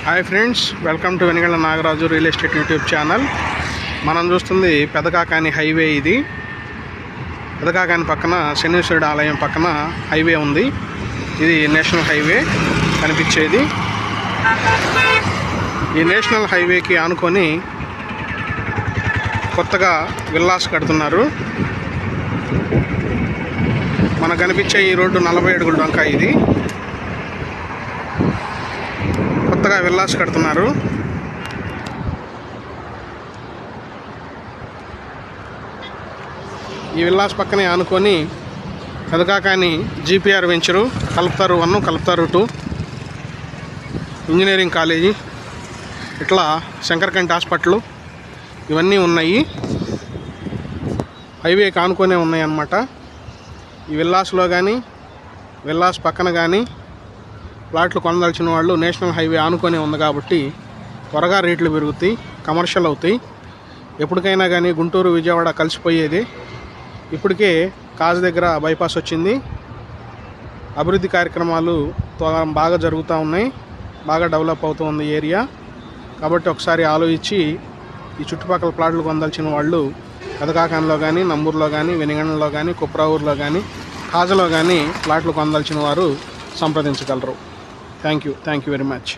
Hi friends, welcome to Venigalla Nagaraju real estate YouTube channel. మనం చూస్తుంది Pedakakani highway. ఇది పెదకాకాని పక్కన శనీశ్వరుడు ఆలయం పక్కన హైవే ఉంది. ఇది నేషనల్ హైవే కనిపించేది. ఈ నేషనల్ హైవేకి ఆనుకొని కొత్తగా విల్లాస్ కడుతున్నారు. మనకు కనిపించే ఈ రోడ్డు 40 అడుగుల డొంక. ఇది కొత్తగా విల్లాస్ కడుతున్నారు. ఈ విల్లాస్ పక్కనే ఆనుకొని పెదకాకాని జీపీఆర్ వెంచరు, కలుపుతారు 1, కలుపుతారు 2, ఇంజనీరింగ్ కాలేజీ, ఇట్లా శంకర్కంటి హాస్పిటల్ ఇవన్నీ ఉన్నాయి. హైవేకి ఆనుకొనే ఉన్నాయి అన్నమాట. ఈ విల్లాస్లో కానీ విల్లాస్ పక్కన కానీ ప్లాట్లు కొనదలిచిన వాళ్ళు నేషనల్ హైవే ఆనుకొనే ఉంది కాబట్టి త్వరగా రేట్లు పెరుగుతాయి, కమర్షియల్ అవుతాయి. ఎప్పటికైనా కానీ గుంటూరు విజయవాడ కలిసిపోయేది. ఇప్పటికే కాజ్ దగ్గర బైపాస్ వచ్చింది. అభివృద్ధి కార్యక్రమాలు బాగా జరుగుతూ ఉన్నాయి, బాగా డెవలప్ అవుతుంది ఏరియా. కాబట్టి ఒకసారి ఆలోచించి ఈ చుట్టుపక్కల ప్లాట్లు కొనదలిచిన వాళ్ళు పెదకాకానిలో కానీ, నంబూరులో కానీ, వెనిగండ్లలో కానీ, కుప్రావూరులో కానీ, కాజలో కానీ ప్లాట్లు కొనదలిచిన వారు సంప్రదించగలరు. Thank you very much.